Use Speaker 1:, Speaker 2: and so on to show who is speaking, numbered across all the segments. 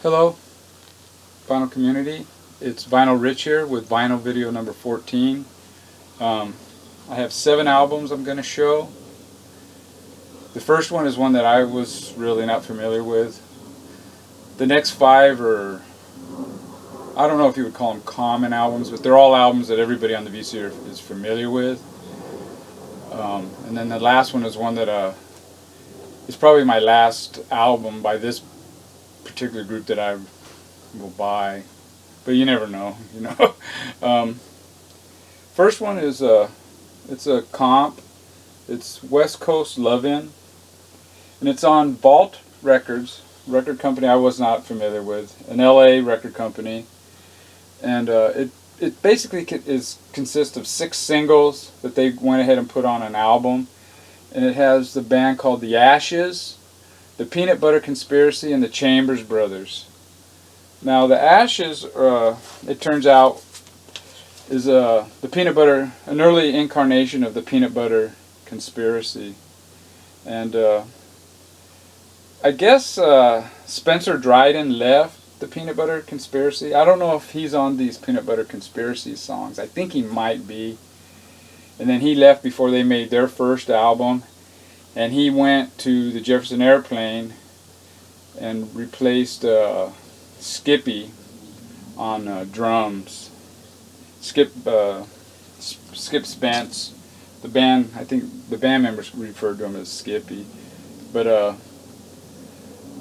Speaker 1: Hello, vinyl community. It's Vinyl Rich here with vinyl video number 14. I have 7 albums I'm going to show. The first one is one that I was really not familiar with. The next 5 are, I don't know if you would call them common albums, but they're all albums that everybody on the VC is familiar with. And then the last one is one that is probably my last album by this particular group that I will buy, but you never know, you know. First one is it's a comp. It's West Coast Lovin', and it's on Vault Records, record company I was not familiar with, an LA record company, and it basically consists of 6 singles that they went ahead and put on an album, and it has the band called The Ashes, the Peanut Butter Conspiracy, and the Chambers Brothers. Now the Ashes, it turns out, is the peanut butter, an early incarnation of the Peanut Butter Conspiracy, and I guess Spencer Dryden left the Peanut Butter Conspiracy. I don't know if he's on these Peanut Butter Conspiracy songs. I think he might be. And then he left before they made their first album. And he went to the Jefferson Airplane and replaced Skippy on drums. Skip Spence. The band, I think the band members referred to him as Skippy. But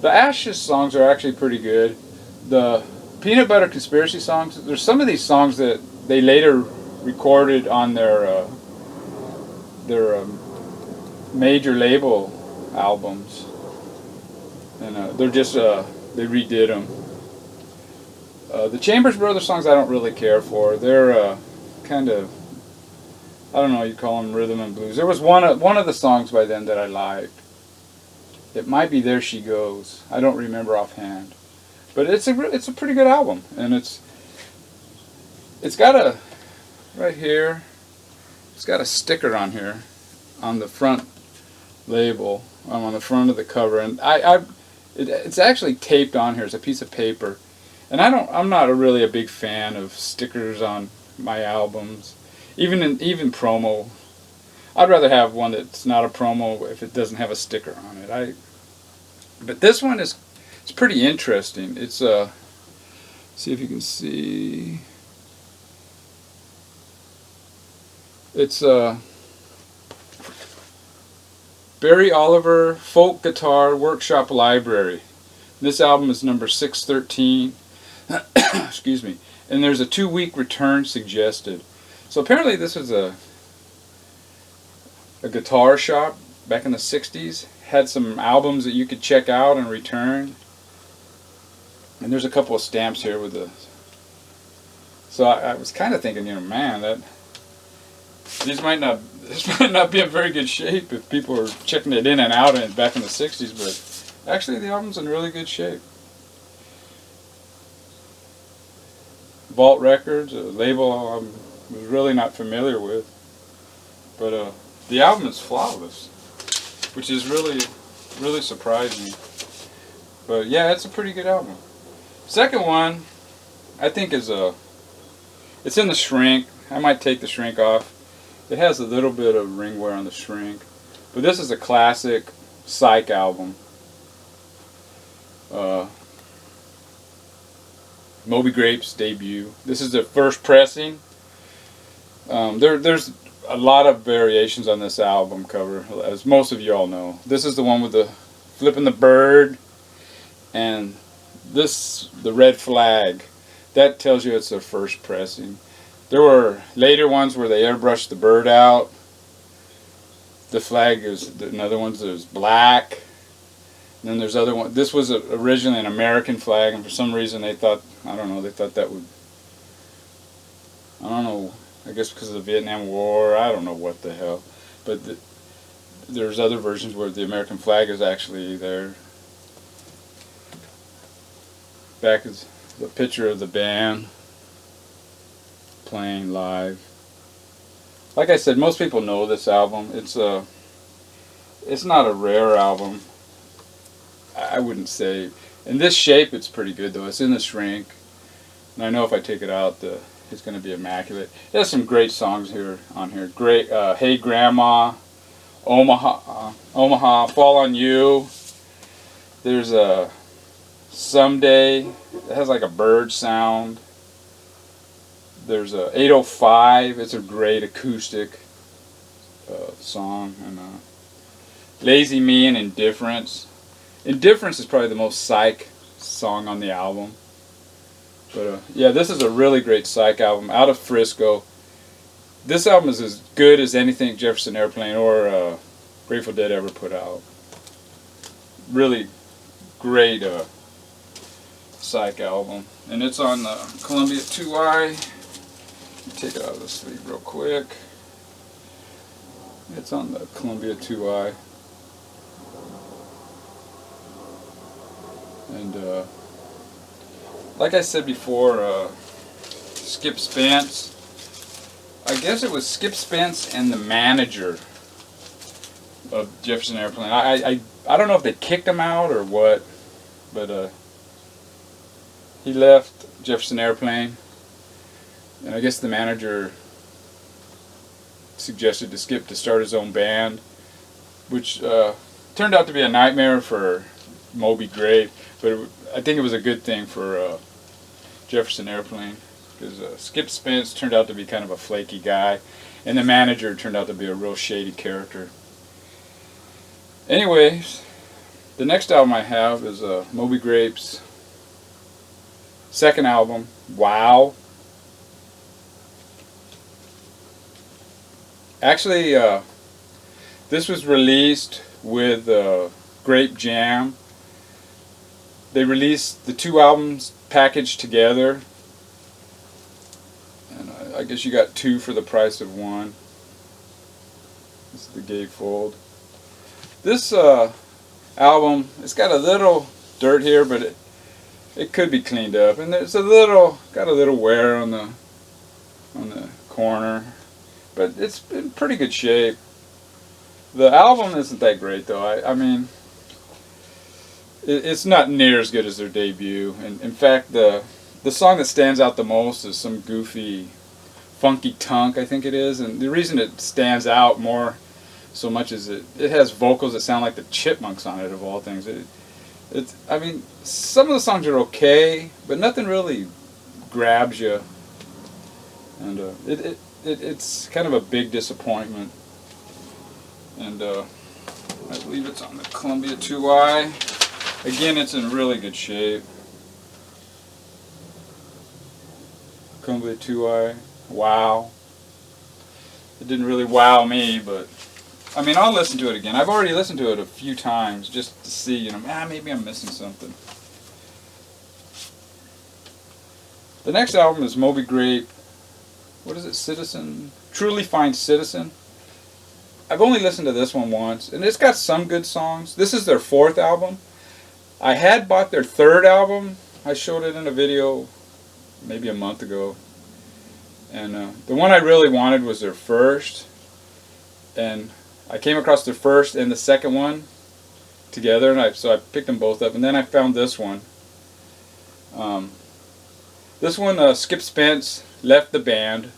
Speaker 1: the Ashes songs are actually pretty good. The Peanut Butter Conspiracy songs, there's some of these songs that they later recorded on their major label albums, and they're just they redid them. The Chambers Brothers songs I don't really care for. They're kind of, I don't know, you call them rhythm and blues. There was one of the songs by them that I liked. It might be There She Goes. I don't remember offhand, but it's a pretty good album, and it's got a right here. It's got a sticker on here on the front label, on the front of the cover, and it's actually taped on here. It's a piece of paper, and I'm not really a big fan of stickers on my albums, even promo. I'd rather have one that's not a promo if it doesn't have a sticker on it. But this one it's pretty interesting. It's see if you can see. It's Barry Oliver Folk Guitar Workshop Library. This album is number 613. Excuse me. And there's a 2-week return suggested. So apparently this was a guitar shop back in the 60s. Had some albums that you could check out and return. And there's a couple of stamps here with the... So I was kind of thinking, man, this might not be in very good shape if people are checking it in and out back in the 60s, but actually the album's in really good shape. Vault Records, a label I was really not familiar with, but the album is flawless, which is really surprising. But yeah, it's a pretty good album. Second one, I think it's in the shrink. I might take the shrink off. It has a little bit of ring wear on the shrink, but this is a classic Psych album. Moby Grape's debut. This is the first pressing. There's a lot of variations on this album cover, as most of you all know. This is the one with the flipping the bird, and the red flag. That tells you it's their first pressing. There were later ones where they airbrushed the bird out. The flag is another one that was black. And then there's other one. This was originally an American flag, and for some reason they thought, I don't know, they thought that would, I don't know, I guess because of the Vietnam War, I don't know what the hell. But there's other versions where the American flag is actually there. Back is the picture of the band playing live. Like I said, most people know this album. It's not a rare album. I wouldn't say, In this shape, it's pretty good though. It's in the shrink, and I know if I take it out, it's going to be immaculate. It has some great songs here on here. Great, Hey Grandma, Omaha, Fall on You. There's a Someday. It has like a bird sound. There's a 805. It's a great acoustic song. And Lazy Me and Indifference. Indifference is probably the most Psych song on the album. But yeah, this is a really great Psych album out of Frisco. This album is as good as anything Jefferson Airplane or Grateful Dead ever put out. Really great Psych album. And it's on the Columbia 2i. Take it out of the sleeve real quick. It's on the Columbia 2i. And like I said before, Skip Spence, I guess it was Skip Spence and the manager of Jefferson Airplane. I don't know if they kicked him out or what, but he left Jefferson Airplane, and I guess the manager suggested to Skip to start his own band, which turned out to be a nightmare for Moby Grape, but I think it was a good thing for Jefferson Airplane, because Skip Spence turned out to be kind of a flaky guy, and the manager turned out to be a real shady character. Anyways, the next album I have is Moby Grape's second album, Wow. Actually, this was released with Grape Jam. They released the two albums packaged together, and I guess you got two for the price of one. This is the gatefold. This album, it's got a little dirt here, but it could be cleaned up, and there's got a little wear on the corner, but it's in pretty good shape. The album isn't that great though. I mean, it's not near as good as their debut. And in fact, the song that stands out the most is some goofy, funky tunk, I think it is. And the reason it stands out more so much is it has vocals that sound like the Chipmunks on it, of all things. I mean, some of the songs are okay, but nothing really grabs you. And it's kind of a big disappointment. And I believe it's on the Columbia 2i. Again, it's in really good shape. Columbia 2i. Wow. It didn't really wow me, but I mean, I'll listen to it again. I've already listened to it a few times just to see, you know, maybe I'm missing something. The next album is Moby Grape. What is it? Citizen? Truly Fine Citizen. I've only listened to this one once, and it's got some good songs. This is their fourth album. I had bought their third album. I showed it in a video maybe a month ago. And the one I really wanted was their first. And I came across their first and the second one together, and so I picked them both up. And then I found this one. This one, Skip Spence left the band.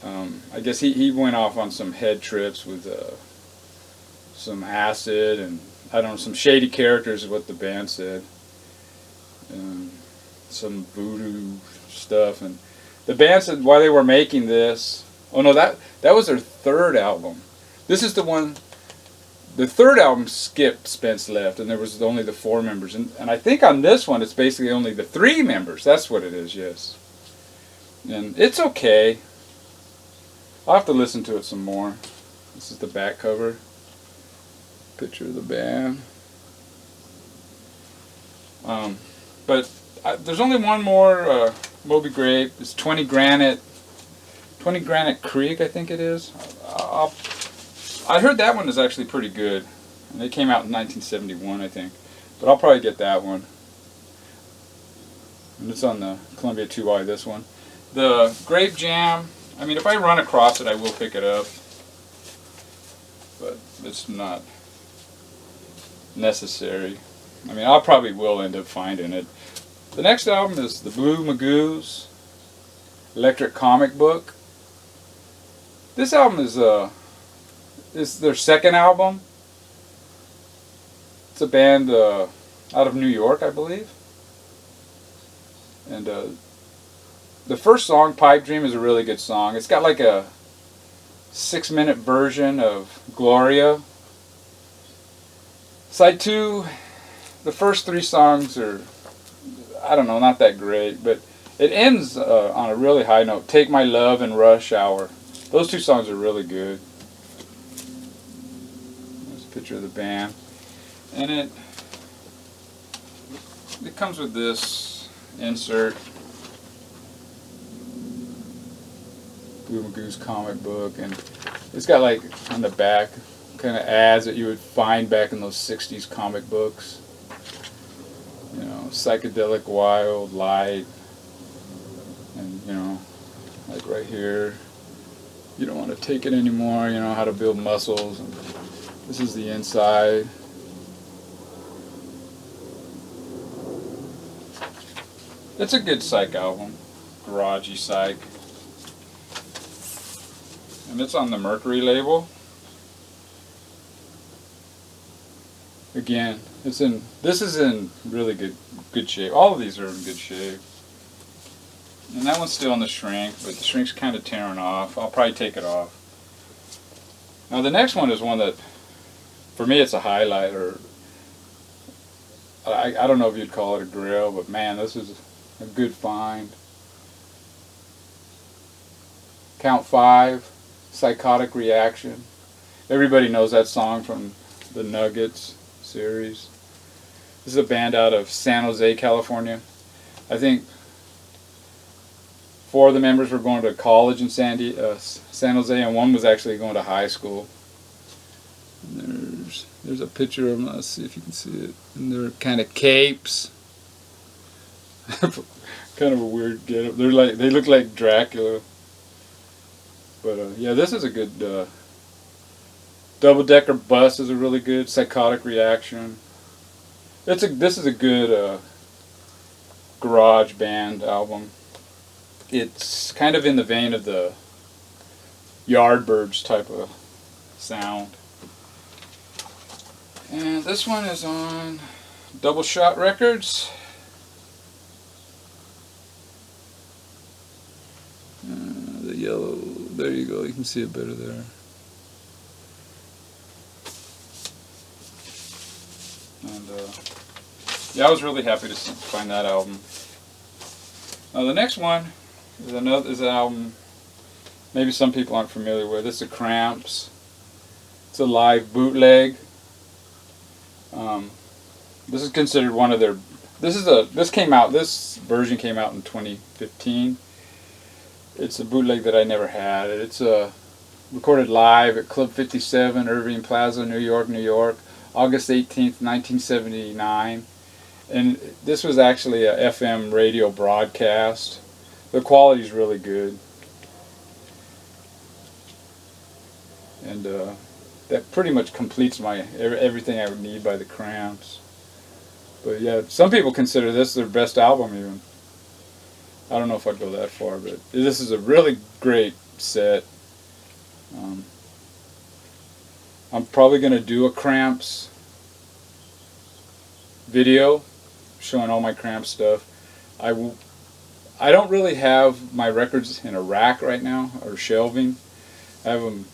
Speaker 1: I guess he went off on some head trips with some acid and I don't know, some shady characters is what the band said. Some voodoo stuff, and the band said why they were making this. Oh no, that was their third album. This is the one. The third album, Skip Spence left, and there was only the four members. And I think on this one, it's basically only the three members. That's what it is, yes. And it's okay. I'll have to listen to it some more. This is the back cover. Picture of the band. But there's only one more Moby Grape. It's 20 Granite Creek, I think it is. I heard that one is actually pretty good. And they came out in 1971, I think. But I'll probably get that one. And it's on the Columbia 2i, this one. The Grape Jam, I mean, if I run across it, I will pick it up. But it's not necessary. I mean, I probably will end up finding it. The next album is the Blue Magoo's Electric Comic Book. This album is their second album. It's a band out of New York, I believe. And the first song, Pipe Dream, is a really good song. It's got like a 6-minute version of Gloria. Side 2, the first 3 songs are, I don't know, not that great, but it ends on a really high note. Take My Love and Rush Hour. Those 2 songs are really good. There's a picture of the band. And it comes with this insert. Blue Magoo's comic book, and it's got like on the back kind of ads that you would find back in those 60s comic books. You know, psychedelic, wild, light, and you know, like right here, you don't want to take it anymore, you know, how to build muscles. And this is the inside. It's a good Psych album, garagey Psych. And it's on the Mercury label. Again, this is in really good shape. All of these are in good shape. And that one's still in the shrink, but the shrink's kind of tearing off. I'll probably take it off. Now the next one is one that, for me, it's a highlight, or I don't know if you'd call it a grail, but man, this is a good find. Count 5. Psychotic Reaction. Everybody knows that song from the Nuggets series. This is a band out of San Jose, California. I think 4 of the members were going to college in San Jose, and 1 was actually going to high school. And there's a picture of them. Let's see if you can see it. And they're kind of capes. Kind of a weird getup. They look like Dracula. But yeah, this is a good double-decker bus is a really good Psychotic Reaction. This is a good garage band album. It's kind of in the vein of the Yardbirds type of sound. And this one is on Double Shot Records. The yellow, there you go, you can see it better there. And yeah, I was really happy to find that album. Now the next one is an album maybe some people aren't familiar with. It's the Cramps. It's a live bootleg. This is considered one of their. This version came out in 2015. It's a bootleg that I never had. It's recorded live at Club 57, Irving Plaza, New York, August 18th, 1979. And this was actually a FM radio broadcast. The quality is really good. And that pretty much completes everything I would need by the Cramps. But yeah, some people consider this their best album even. I don't know if I'd go that far, but this is a really great set. I'm probably going to do a Cramps video showing all my Cramps stuff. I don't really have my records in a rack right now, or shelving. I have them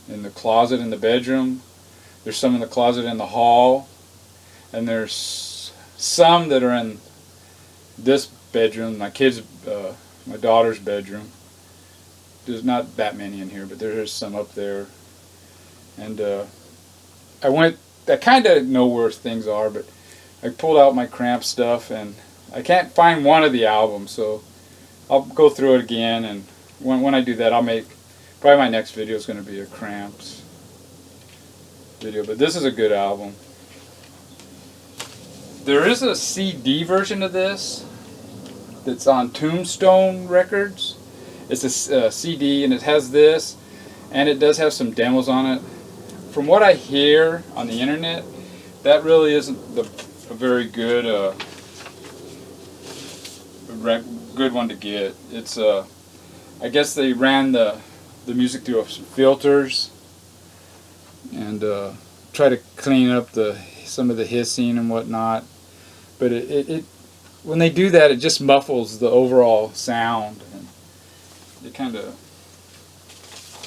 Speaker 1: in the closet in the bedroom. There's some in the closet in the hall. And there's some that are in this bedroom, my daughter's bedroom. There's not that many in here, but there's some up there. And I kind of know where things are, but I pulled out my Cramp stuff, and I can't find one of the albums, so I'll go through it again, and when I do that, probably my next video is going to be a Cramps video, but this is a good album. There is a CD version of this that's on Tombstone Records. It's a CD, and it has this, and it does have some demos on it. From what I hear on the internet, that really isn't a very good good one to get. It's I guess they ran the music through some filters and try to clean up some of the hissing and whatnot. But it when they do that, it just muffles the overall sound, and it kind of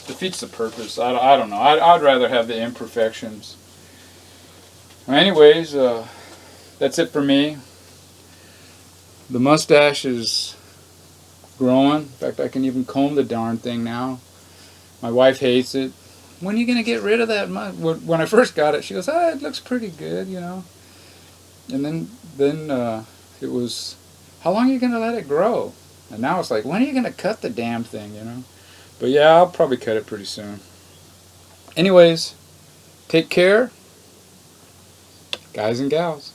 Speaker 1: defeats the purpose. I don't know. I'd rather have the imperfections. Anyways, that's it for me. The mustache is growing. In fact, I can even comb the darn thing now. My wife hates it. When are you going to get rid of that mustache? When I first got it, she goes, "Ah, it looks pretty good, you know." And then it was, "How long are you going to let it grow?" And now it's like, "When are you going to cut the damn thing, you know?" But yeah, I'll probably cut it pretty soon. Anyways, take care, guys and gals.